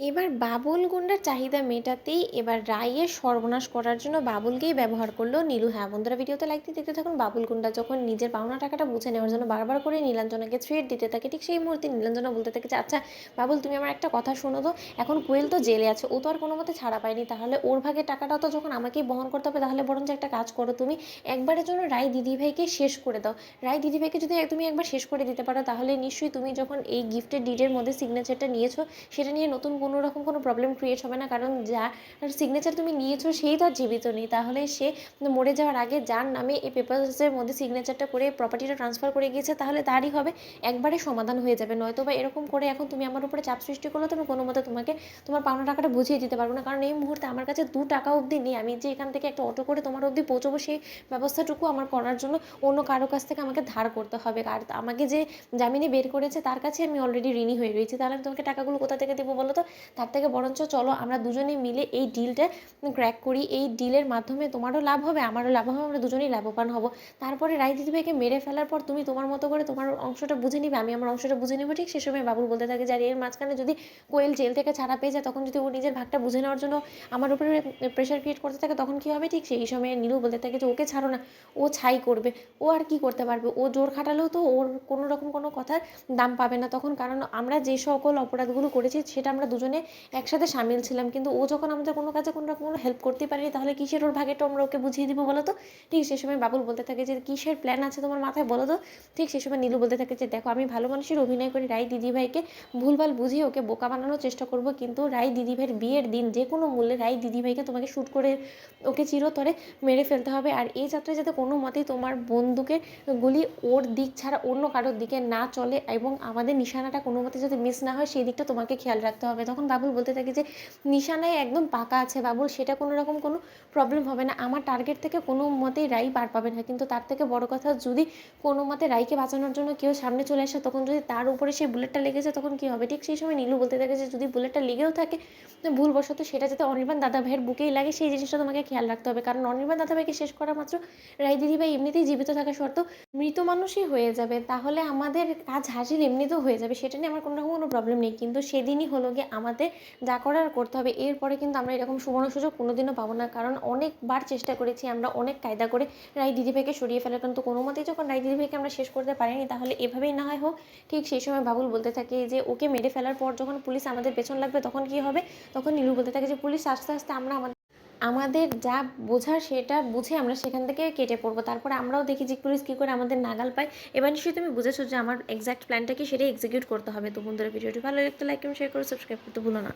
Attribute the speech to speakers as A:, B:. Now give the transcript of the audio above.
A: এবার বাবুল গুন্ডার চাহিদা মেটাতেই এবার রাইয়ের সর্বনাশ করার জন্য বাবুলকেই ব্যবহার করলো নীলু। হ্যাঁ বন্ধুরা, ভিডিওতে লাইক দিয়ে দেখতে থাকুন। বাবুল গুন্ডা যখন নিজের পাওনা টাকাটা বুঝে নেওয়ার জন্য বারবার করে নীলাঞ্জনাকে থ্রেট দিতে থাকে, ঠিক সেই মুহূর্তে নীলাঞ্জনা বলতে থাকে যে আচ্ছা বাবুল, তুমি আমার একটা কথা শোনো তো, এখন কোয়েল তো জেলে আছে, ও তো আর কোনো মতে ছাড়া পায়নি, তাহলে ওর ভাগের টাকাটা তো যখন আমাকেই বহন করতে হবে, তাহলে বরঞ্চ একটা কাজ করো, তুমি একবারের জন্য রায় দিদিভাইকে শেষ করে দাও। রায় দিদিভাইকে যদি তুমি একবার শেষ করে দিতে পারো, তাহলে নিশ্চয়ই তুমি যখন এই গিফটের ডিডের মধ্যে সিগনেচারটা নিয়েছো, সেটা নিয়ে নতুন কোনো রকম কোনো প্রবলেম ক্রিয়েট হবে না। কারণ যার সিগনেচার তুমি নিয়েছো সেই তো আর জীবিত নেই, তাহলে সে মরে যাওয়ার আগে যার নামে এই পেপারসের মধ্যে সিগনেচারটা করে প্রপার্টিটা ট্রান্সফার করে গিয়েছে, তাহলে তারই হবে, একবারে সমাধান হয়ে যাবে। নয়তো বা এরকম করে এখন তুমি আমার উপরে চাপ সৃষ্টি করলে তুমি কোনো মতে তোমাকে তোমার পাওনা টাকাটা বুঝিয়ে দিতে পারবো না। কারণ এই মুহূর্তে আমার কাছে 2 টাকা অবধি নেই, আমি যে এখান থেকে একটা অটো করে তোমার অবধি পৌঁছবো সেই ব্যবস্থাটুকু আমার করার জন্য অন্য কারো কাছ থেকে আমাকে ধার করতে হবে। আর আমাকে যে জামিনে বের করেছে তার কাছে আমি অলরেডি ঋণী হয়ে রয়েছি, তাহলে আমি তোমাকে টাকাগুলো কোথা থেকে দেবো বলো তো? তার থেকে বরঞ্চ চলো আমরা দুজনে মিলে এই ডিলটা ক্র্যাক করি, এই ডিলের মাধ্যমে তোমারও লাভ হবে আমারও লাভ হবে, আমরা দুজনেই লাভবান হব। তারপরে রাই দিদিভাইকে মেরে ফেলার পর তুমি তোমার মতো করে তোমার অংশটা বুঝে নিবে, আমি আমার অংশটা বুঝে নেবো। ঠিক সে সময় বাবুল বলতে থাকে যে আর এর মাঝখানে যদি কোয়েল জেল থেকে ছাড়া পেয়ে যায়, তখন যদি ও নিজের ভাগটা বুঝে নেওয়ার জন্য আমার উপরে প্রেশার ক্রিয়েট করতে থাকে, তখন কী হবে? ঠিক সেই সময় নীলু বলতে থাকে যে ওকে ছাড়ো না, ও ছাই করবে, ও আর কি করতে পারবে, ও জোর খাটালেও তো ওর কোনো রকম কোনো কথার দাম পাবে না তখন। কারণ আমরা যে সকল অপরাধগুলো করেছি সেটা আমরা দুজনে একসাথে সামিল ছিলাম, কিন্তু ও যখন আমাদের কোনো কাজে কোনো রকম কোনো হেল্প করতে পারেনি, তাহলে কিসের ওর ভাগেটা আমরা ওকে বুঝিয়ে দিব বলো তো? ঠিক সে সময় বাবুল বলতে থাকে যে কিসের প্ল্যান আছে তোমার মাথায় বলো তো? ঠিক সে সময় নীলু বলতে থাকে যে দেখো, আমি ভালো মানুষের অভিনয় করে রাই দিদিভাইকে ভুলভাল বুঝিয়ে ওকে বোকা বানানোর চেষ্টা করব, কিন্তু রাই দিদিভাইয়ের বিয়ের দিন যে কোনো মূল্যে রাই দিদিভাইকে তোমাকে শ্যুট করে ওকে চিরতরে মেরে ফেলতে হবে। আর এই যাত্রায় যাতে কোনো মতেই তোমার বন্দুকের গুলি ওর দিক ছাড়া অন্য কারোর দিকে না চলে, এবং আমাদের নিশানাটা কোনো মতে যাতে মিস না হয় সেই দিকটা তোমাকে খেয়াল রাখতে হবে। তখন বাবুল বলতে থাকে যে নিশানায় একদম পাকা আছে বাবুল, সেটা কোনো রকম কোনো প্রবলেম হবে না, আমার টার্গেট থেকে কোনো মতেই রাই পার পাবে না। কিন্তু তার থেকে বড় কথা, যদি কোনো মতে রাইকে বাঁচানোর জন্য কেউ সামনে চলে আসে, তখন যদি তার উপরে সেই বুলেটটা লেগেছে তখন কী হবে? ঠিক সেই সময় নীলু বলতে থাকে যে যদি বুলেটটা লেগেও থাকে, ভুলবশত সেটা যাতে অনির্বাণ দাদা ভাইয়ের বুকেই লাগে, সেই জিনিসটা তোমাকে খেয়াল রাখতে হবে। কারণ অনির্বাণ দাদা ভাইকে শেষ করা মাত্র রাই দিদিভাই এমনিতেই জীবিত থাকা সত্ত্বেও মৃত মানুষই হয়ে যাবে, তাহলে আমাদের কাজ হাসিল এমনিতেও হয়ে যাবে, সেটা নিয়ে আমার কোনো রকম কোনো প্রবলেম নেই। কিন্তু সেদিনই হলো গিয়ে আমাদের যা করার করতে হবে, এরপরে কিন্তু আমরা এরকম সুবর্ণ সুযোগ কোনোদিনও পাবো না। কারণ অনেকবার চেষ্টা করেছি আমরা, অনেক কায়দা করে রাই দিদিভাইকে সরিয়ে ফেলার, কিন্তু কোনো মতেই যখন রাই দিদিভাইকে আমরা শেষ করতে পারিনি, তাহলে এভাবেই না হয় হোক। ঠিক সেই সময় বাবুল বলতে থাকে যে ওকে মেরে ফেলার পর যখন পুলিশ আমাদের পেছন লাগবে তখন কী হবে? তখন নীলু বলতে থাকে যে পুলিশ আস্তে আস্তে আমরা আমাদের যা বোঝার সেটা বুঝে আমরা সেখান থেকে কেটে পড়বো, তারপরে আমরাও দেখি যে পুলিশ কী করে আমাদের নাগাল পায়। এবার নিশ্চয়ই তুমি বুঝেছো যে আমার এক্স্যাক্ট প্ল্যানটা কি, সেটাই এক্সিকিউট করতে হবে। তো বন্ধুরা, ভিডিওটি ভালো লাগলে লাইক এবং শেয়ার করে সাবস্ক্রাইব করতে ভুলো না।